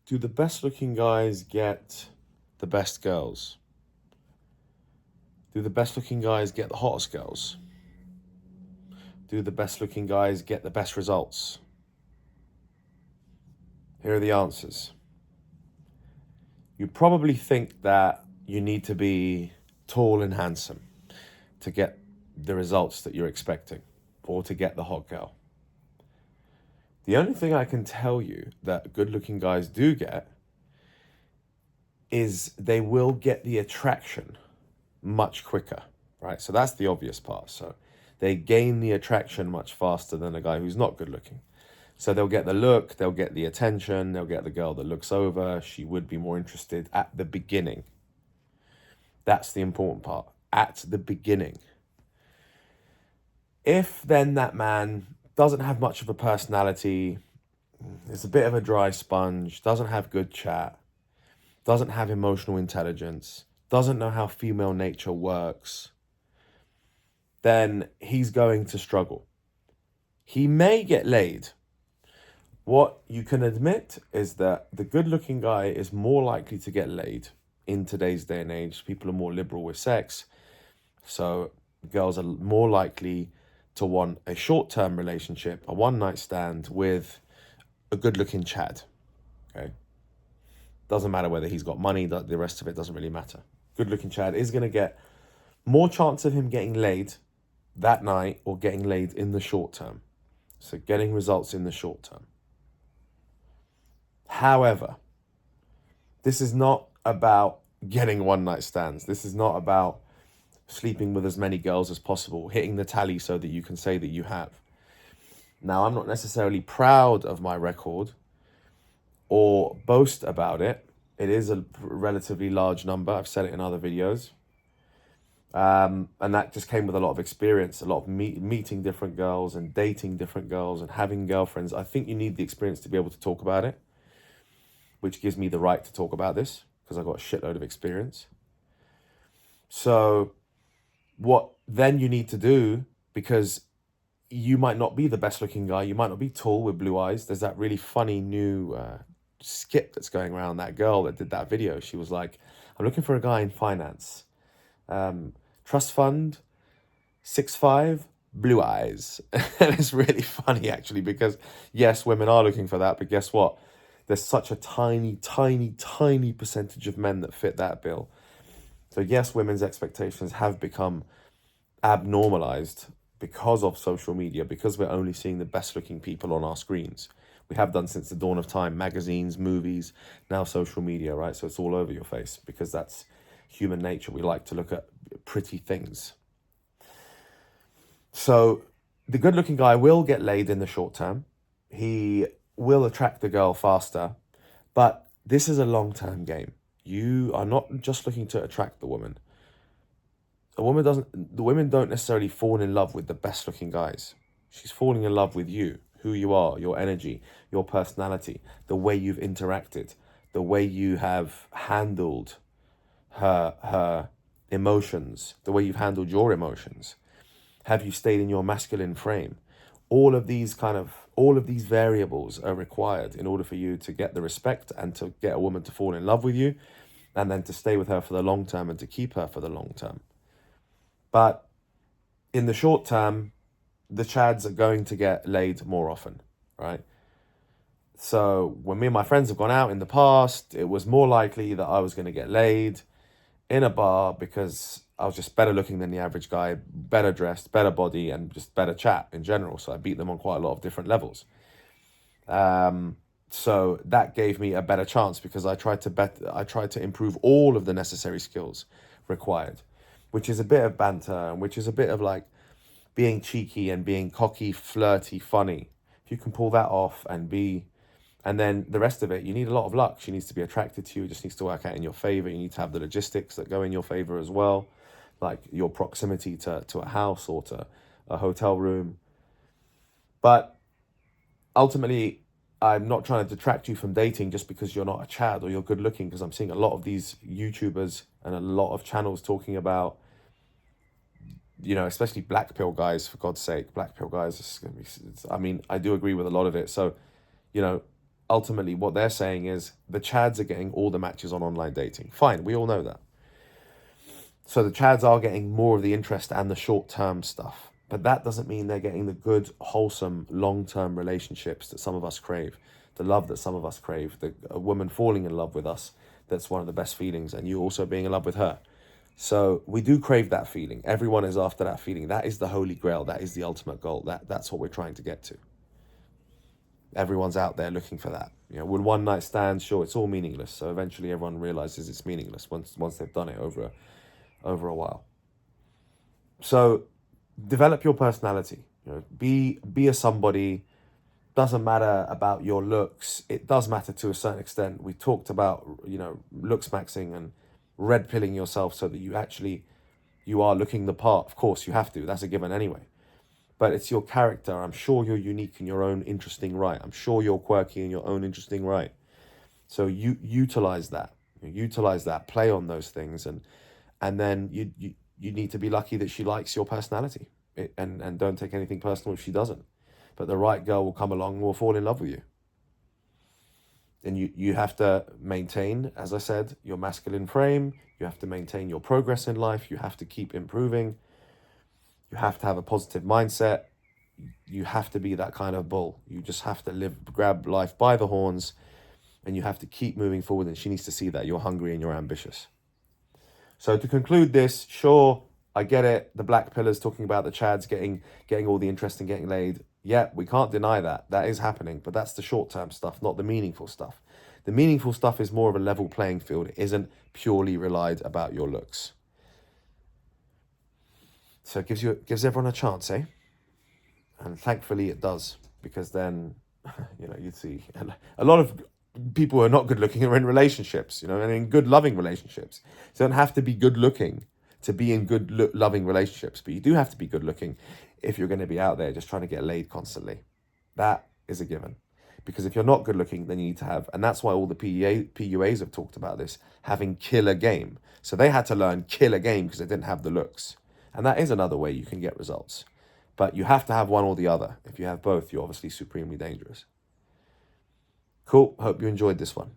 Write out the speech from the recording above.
Do the best looking guys get the best girls? Do the best looking guys get the hottest girls? Do the best looking guys get the best results? Here are the answers. You probably think that you need to be tall and handsome to get the results that you're expecting or to get the hot girl. The only thing I can tell you that good looking guys do get is they will get the attraction much quicker, right? So that's the obvious part. So they gain the attraction much faster than a guy who's not good looking. So they'll get the look, they'll get the attention, they'll get the girl that looks over. She would be more interested at the beginning. That's the important part, at the beginning. If then that man doesn't have much of a personality, is a bit of a dry sponge, doesn't have good chat, doesn't have emotional intelligence, doesn't know how female nature works, then he's going to struggle. He may get laid. What you can admit is that the good-looking guy is more likely to get laid in today's day and age. People are more liberal with sex, so girls are more likely to want a short-term relationship, a one-night stand with a good-looking Chad. Okay, doesn't matter whether he's got money. The rest of it doesn't really matter. Good-looking Chad is going to get more chance of him getting laid that night or getting laid in the short term. So getting results in the short term. However, this is not about getting one night stands. This is not about sleeping with as many girls as possible, hitting the tally so that you can say that you have. Now, I'm not necessarily proud of my record or boast about it. It is a relatively large number. I've said it in other videos. And that just came with a lot of experience, a lot of meeting different girls and dating different girls and having girlfriends. I think you need the experience to be able to talk about it, which gives me the right to talk about this because I've got a shitload of experience. So what then you need to do, because you might not be the best looking guy, you might not be tall with blue eyes. There's that really funny new skit that's going around. That girl that did that video, she was like, I'm looking for a guy in finance. Trust fund, 6'5", blue eyes. And it's really funny actually, because yes, women are looking for that, but guess what? There's such a tiny, tiny, tiny percentage of men that fit that bill. So yes, women's expectations have become abnormalized because of social media, because we're only seeing the best looking people on our screens. We have done since the dawn of time, magazines, movies, now social media, right? So it's all over your face because that's human nature. We like to look at pretty things. So the good looking guy will get laid in the short term. He will attract the girl faster, but this is a long-term game. You are not just looking to attract the woman. The women don't necessarily fall in love with the best looking guys. She's falling in love with you, who you are, your energy, your personality, the way you've interacted, the way you have handled her emotions, the way you've handled your emotions. Have you stayed in your masculine frame? All of these variables are required in order for you to get the respect and to get a woman to fall in love with you and then to stay with her for the long term and to keep her for the long term. But in the short term, the Chads are going to get laid more often, right? So when me and my friends have gone out in the past, it was more likely that I was going to get laid in a bar because I was just better looking than the average guy, better dressed, better body, and just better chat in general. So I beat them on quite a lot of different levels. So that gave me a better chance because I tried to improve all of the necessary skills required, which is a bit of banter and which is a bit of like being cheeky and being cocky, flirty, funny. If you can pull that off and then the rest of it, you need a lot of luck. She needs to be attracted to you. It just needs to work out in your favor. You need to have the logistics that go in your favor as well, like your proximity to a house or to a hotel room. But ultimately, I'm not trying to detract you from dating just because you're not a Chad or you're good looking, because I'm seeing a lot of these YouTubers and a lot of channels talking about, especially black pill guys, for God's sake, black pill guys. I mean, I do agree with a lot of it. So, ultimately what they're saying is the Chads are getting all the matches on online dating. Fine, we all know that. So the Chads are getting more of the interest and the short-term stuff. But that doesn't mean they're getting the good, wholesome, long-term relationships that some of us crave, the love that some of us crave, a woman falling in love with us, that's one of the best feelings, and you also being in love with her. So we do crave that feeling. Everyone is after that feeling. That is the holy grail. That is the ultimate goal. That's what we're trying to get to. Everyone's out there looking for that. You know, with one night stands, sure, it's all meaningless. So eventually everyone realizes it's meaningless once they've done it over a while. So develop your personality. You know, be a somebody. Doesn't matter about your looks. It does matter to a certain extent. We talked about, you know, looks maxing and red pilling yourself so that you are looking the part. Of course, you have to. That's a given anyway. But it's your character. I'm sure you're unique in your own interesting right. I'm sure you're quirky in your own interesting right. So you utilize that. Play on those things, and then you need to be lucky that she likes your personality, and don't take anything personal if she doesn't. But the right girl will come along and will fall in love with you. And you have to maintain, as I said, your masculine frame. You have to maintain your progress in life. You have to keep improving. You have to have a positive mindset. You have to be that kind of bull. You just have to grab life by the horns, and you have to keep moving forward. And she needs to see that you're hungry and you're ambitious. So to conclude this, sure, I get it. The black pillars talking about the Chads getting all the interest and getting laid. Yeah, we can't deny that. That is happening, but that's the short-term stuff, not the meaningful stuff. The meaningful stuff is more of a level playing field. It isn't purely relied about your looks. So it gives everyone a chance, eh? And thankfully it does, because then, you know, you'd see a lot of people who are not good looking are in relationships, you know, and in good loving relationships. So you don't have to be good looking to be in good loving relationships, but you do have to be good looking if you're going to be out there just trying to get laid constantly. That is a given. Because if you're not good looking, then you need to have, and that's why all the PUAs have talked about this, having killer game. So they had to learn killer game because they didn't have the looks. And that is another way you can get results. But you have to have one or the other. If you have both, you're obviously supremely dangerous. Cool. Hope you enjoyed this one.